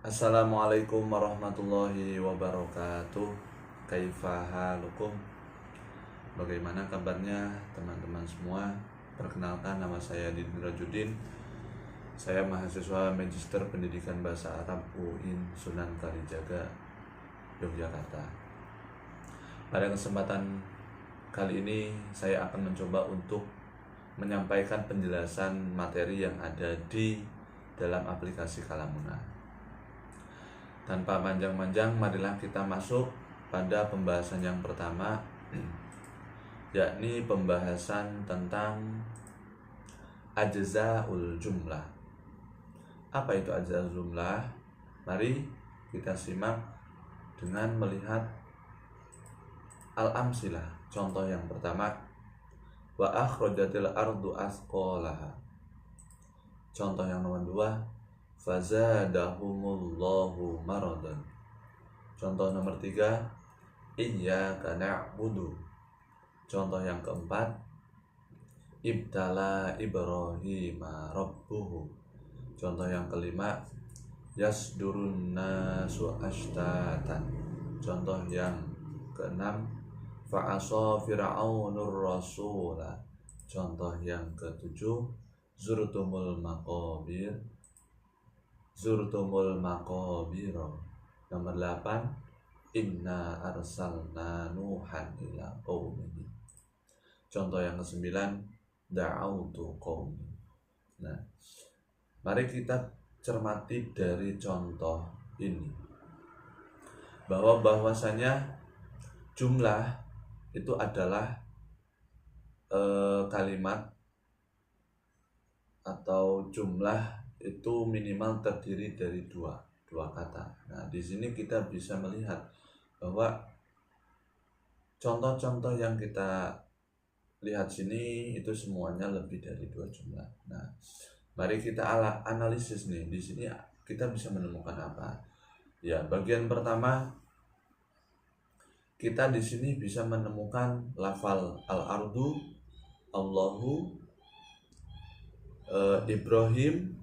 Assalamualaikum warahmatullahi wabarakatuh. Kaifa halukum? Bagaimana kabarnya teman-teman semua? Perkenalkan, nama saya Didin Rajudin. Saya mahasiswa Magister Pendidikan Bahasa Arab UIN Sunan Kalijaga, Yogyakarta. Pada kesempatan kali ini saya akan mencoba untuk menyampaikan penjelasan materi yang ada di dalam aplikasi Kalamuna. Tanpa panjang-panjang, marilah kita masuk pada pembahasan yang pertama, yakni pembahasan tentang ajzaul jumlah. Apa itu ajzaul jumlah? Mari kita simak dengan melihat al-amsilah. Contoh yang pertama, wa akhrajatil ardu asqalaha. Contoh yang nomor 2, fazadahumullahu maradan. Contoh nomor 3, iyyaka na'budu. Contoh yang keempat, ibtala Ibrahima rabbuhu. Contoh yang kelima, yasdurun nasu ashtatan. Contoh yang keenam, fa'asa fir'aunur rasula. Contoh yang ketujuh, zurtumul maqabir. Nomor 8, inna arsalna nuhan ila qaumihi. Contoh yang ke-9, da'autu qaumi. Nah, mari kita cermati dari contoh ini bahwasanya jumlah itu adalah kalimat atau jumlah itu minimal terdiri dari dua kata. Nah, di sini kita bisa melihat bahwa contoh-contoh yang kita lihat sini itu semuanya lebih dari 2 jumlah. Nah, mari kita analisis nih. Di sini kita bisa menemukan apa? Ya, bagian pertama kita di sini bisa menemukan lafal al-ardu, Allahu, Ibrahim,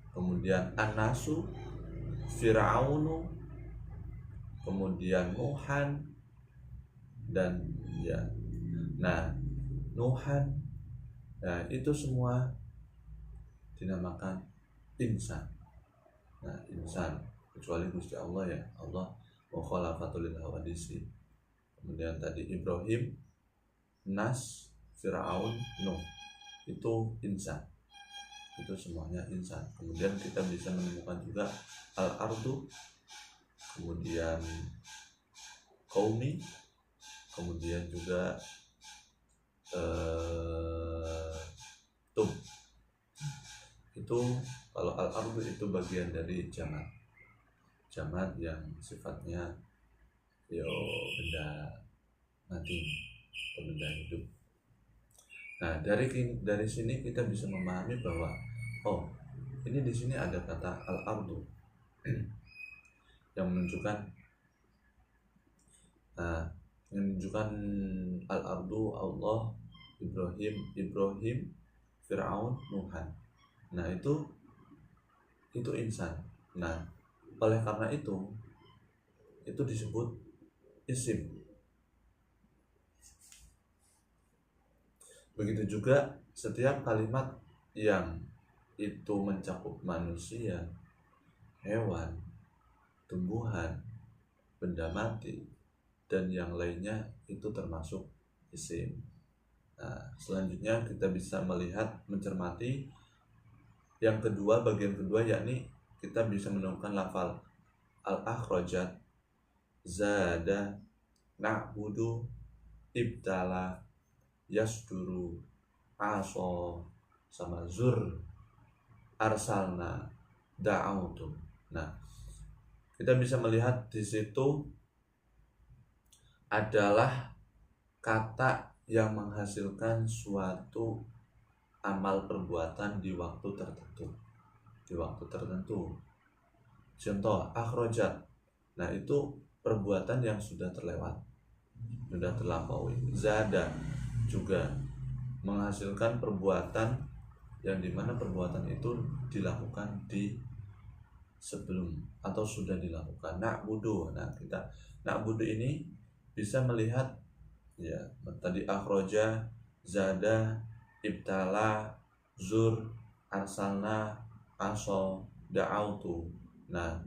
kemudian An-Nasu, Fir'aunu, kemudian Nuhan, dan ya. Nah, Nuhan, nah itu semua dinamakan insan. Nah, insan kecuali Gusti Allah, ya Allah wa khalafatul hawadisi. Kemudian tadi Ibrahim, Nas, Fir'aun, Nuh, itu insan. Itu semuanya insan. Kemudian kita bisa menemukan juga al-ardu, kemudian qaumi, kemudian juga tum. Itu kalau al-ardu itu bagian dari jamat yang sifatnya benda mati atau benda hidup. Nah, dari sini kita bisa memahami bahwa ini di sini ada kata al-ardu yang menunjukkan al-ardu Allah, Ibrahim, Fir'aun, Nuhan. Nah, itu insan. Nah, oleh karena itu disebut isim. Begitu juga setiap kalimat yang itu mencakup manusia, hewan, tumbuhan, benda mati, dan yang lainnya itu termasuk isim. Nah, selanjutnya kita bisa mencermati yang kedua, bagian kedua, yakni kita bisa menemukan lafal al-akhrajat, zada, na'budu, ibtala, yasduru, aso, sama zur, arsalna, da'autu. Nah, kita bisa melihat di situ adalah kata yang menghasilkan suatu amal perbuatan di waktu tertentu. Contoh akhrajat. Nah, itu perbuatan yang sudah terlampaui. Zada juga menghasilkan perbuatan yang dimana perbuatan itu dilakukan di sebelum atau sudah dilakukan. Na'budu. Nah, kita na'budu ini bisa melihat ya tadi akhroja, zada, ibtala, zur, arsalna, aso, da'autu. Nah,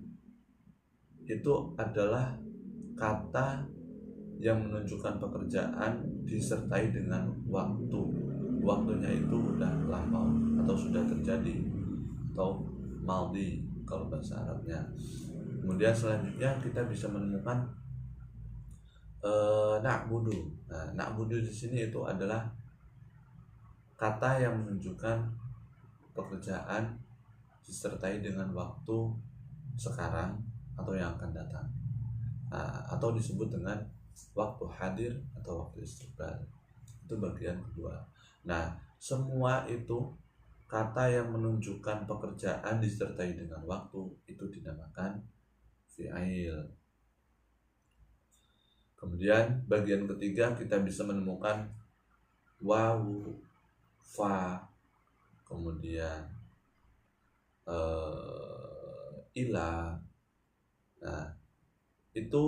itu adalah kata yang menunjukkan pekerjaan disertai dengan waktu. Waktunya itu udah lama atau sudah terjadi atau maldi kalau bahasa Arabnya. Kemudian selanjutnya kita bisa menemukan na'budu. Nah, na'budu di sini itu adalah kata yang menunjukkan pekerjaan disertai dengan waktu sekarang atau yang akan datang. Nah, atau disebut dengan waktu hadir atau waktu istiqbal. Itu bagian kedua. Nah, semua itu kata yang menunjukkan pekerjaan disertai dengan waktu itu dinamakan fi'il. Kemudian bagian ketiga kita bisa menemukan wawu, fa, kemudian ila. Nah, itu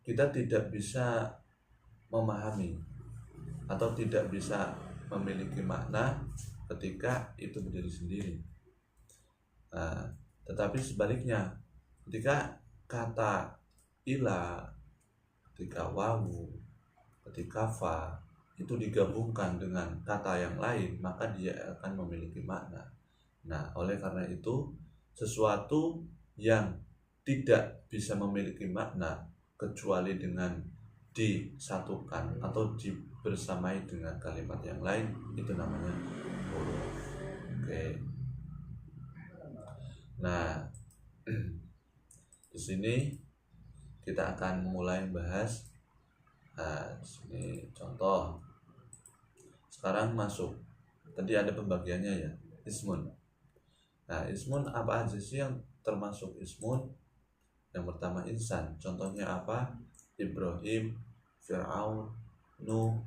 kita tidak bisa memahami atau tidak bisa memiliki makna ketika itu berdiri sendiri. Nah, tetapi sebaliknya, ketika kata ila, ketika wawu, ketika fa itu digabungkan dengan kata yang lain, maka dia akan memiliki makna. Nah, oleh karena itu, sesuatu yang tidak bisa memiliki makna kecuali dengan disatukan atau dibersamai dengan kalimat yang lain, itu namanya huruf. Oke. Nah, di sini kita akan mulai bahas. Nah, di sini contoh. Sekarang masuk. Tadi ada pembagiannya ya, ismun. Nah, ismun apa aja sih yang termasuk ismun? Yang pertama insan. Contohnya apa? Ibrahim, Fir'aun, Nuh.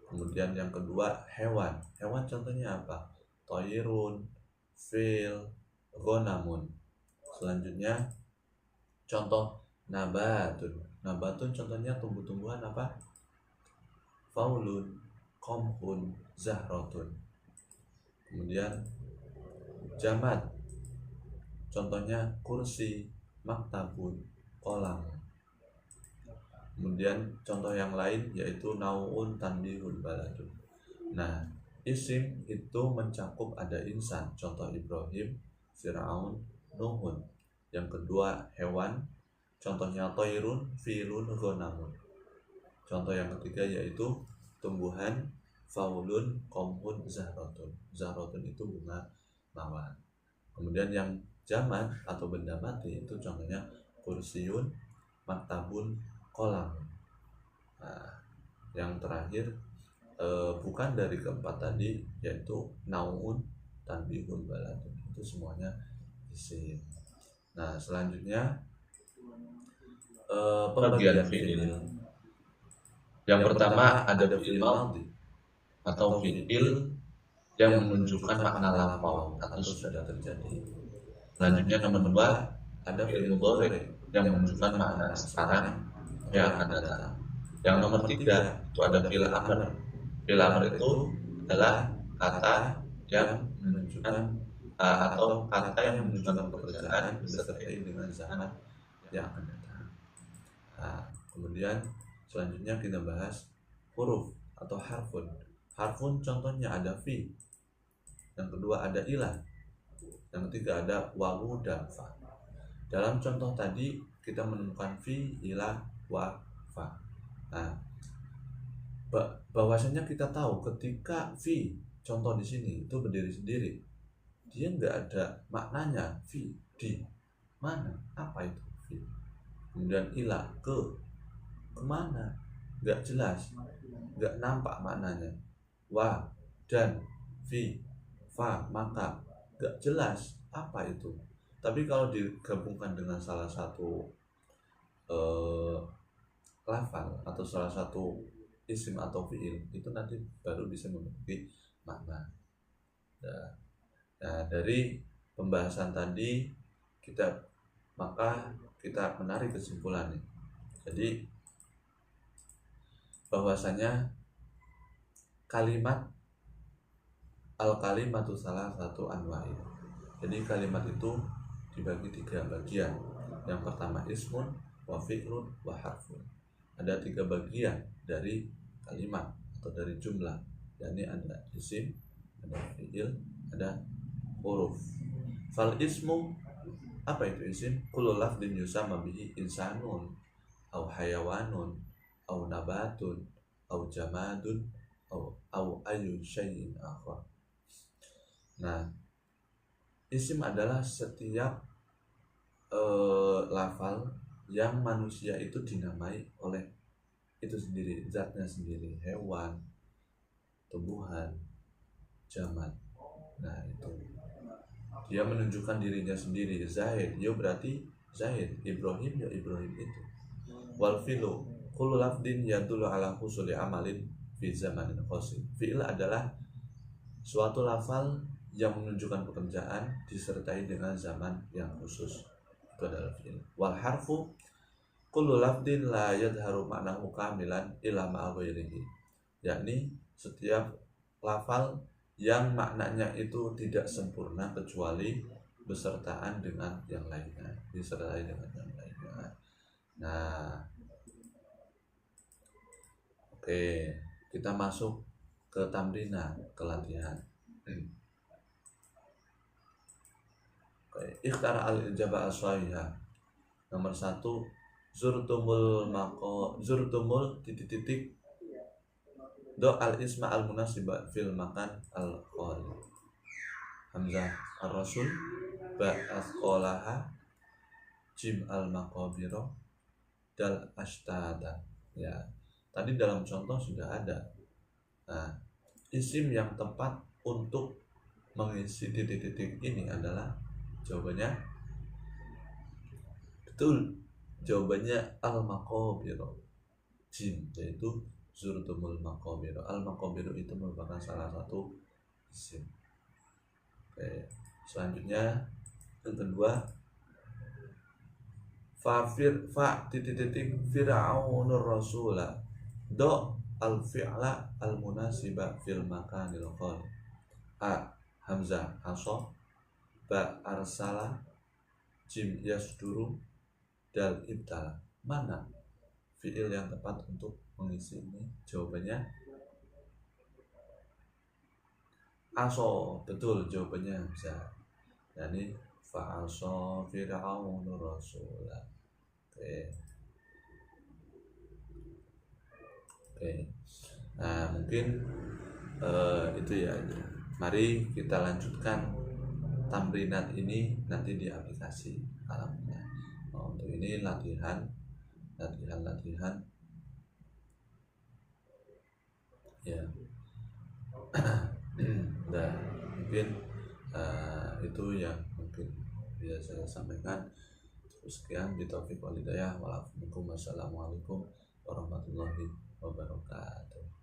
Kemudian yang kedua hewan. Hewan contohnya apa? Toirun, fil, gonamun. Selanjutnya contoh nabatun. Nabatun contohnya tumbuh-tumbuhan apa? Faulun, komhun, zahrotun. Kemudian jamad. Contohnya kursi, maktabun, kolam. Kemudian contoh yang lain yaitu nau'un, tanbihun, baladun. Nah, isim itu mencakup ada insan. Contoh Ibrahim, Fir'aun, Nuhun. Yang kedua hewan. Contohnya toirun, filun, gonamun. Contoh yang ketiga yaitu tumbuhan, faulun, komhun, zahrotun. Zahrotun itu bunga mawar. Kemudian yang zaman atau benda mati itu contohnya kursiun, maktabun, kolam. Nah, yang terakhir bukan dari keempat tadi yaitu nauun, tanbihun, baladun. Itu semuanya isim. Nah, selanjutnya pembagian fi'il. Yang pertama ada fi'il madhi atau fi'il yang menunjukkan makna lampau atau sudah terjadi. Selanjutnya nomor dua ada fi'il mudhari yang menunjukkan makna sekarang yang akan datang. Yang nomor tiga itu ada fi'il amr. Fi'il amr itu adalah kata yang menunjukkan atau kata yang menunjukkan pekerjaan disertai dengan zaman yang akan datang. Nah, kemudian selanjutnya kita bahas huruf atau harfun. Harfun contohnya ada fi. Yang kedua ada ilah. Yang ketiga ada wawu dan fa. Dalam contoh tadi kita menemukan fi, ilah, wa, fa. Nah, bahwasanya kita tahu ketika fi contoh di sini itu berdiri sendiri, dia nggak ada maknanya. Fi di mana? Apa itu fi? Kemudian ilah kemana? Nggak jelas, nggak nampak maknanya. Wa dan fi, fa maka nggak jelas apa itu. Tapi kalau digabungkan dengan salah satu lafal atau salah satu isim atau fiil, itu nanti baru bisa memiliki makna. Nah, dari pembahasan tadi maka kita menarik kesimpulan nih. Jadi bahwasanya kalimat al-kalimatu salah satu anwa'i. Jadi kalimat itu dibagi 3 bagian. Yang pertama ismun wa fi'lun wa harfun. Ada 3 bagian dari kalimat atau dari jumlah. yakni ada isim, ada fi'il, ada huruf. Fal ismu, apa itu isim? Kullu lafdin yusamma bihi insanun au hayawanun au nabatun au jamadun au ayu syai'in akhar. Nah, isim adalah setiap lafal yang manusia itu dinamai oleh itu sendiri, zatnya sendiri, hewan, tumbuhan, jamad. Nah, itu dia menunjukkan dirinya sendiri. Zaid, dia berarti Zaid. Ibrahim, ya Ibrahim itu. Wal fi'lu kullu lafdin yadullu ala husuli amalin fi zamanin qasim. Fi'il adalah suatu lafal yang menunjukkan pekerjaan disertai dengan zaman yang khusus. Itu adalah fi'il. Wal harfu kullu lafdin la yadharu ma'nahu kamilan illa ma'a ghairihi. Yakni setiap lafal yang maknanya itu tidak sempurna kecuali besertaan dengan yang lainnya, disertai dengan yang lainnya. Nah, oke, kita masuk ke tamrina, ke latihan. Ikhtara al-ijabah as-shahihah. Nomor 1, zurtumul titik do al-isma al-munasiba fil makan al-khali. Hamzah ar-rasul ba asqalaha jim al-maqabiro dal ashtada. Ya, tadi dalam contoh sudah ada. Nah, isim yang tepat untuk mengisi titik-titik ini adalah jawabannya betul. Jawabannya al-maqabiro jim, yaitu zurtumul maqabiro. Al-maqabiro itu merupakan salah satu isim. Oke, selanjutnya yang kedua, titik fir'aunur rasula do al fi'la al munasiba fil makanil qal. A hamzah asa, ba arsala, jim yasduru, dal ibtala. Mana fi'il yang tepat untuk mengisi ini? Jawabannya aso, betul, jawabannya hamzah. Yani fa'asa fir'aunur rasula. Oke. Nah, mungkin itu ya. Mari kita lanjutkan tamrinat ini nanti di aplikasi kalamnya. Untuk ini latihan. Ya. Nah, mungkin itu yang mungkin bisa saya sampaikan. Sekian, bitaufiq wal hidayah. Wassalamualaikum warahmatullahi wabarakatuh.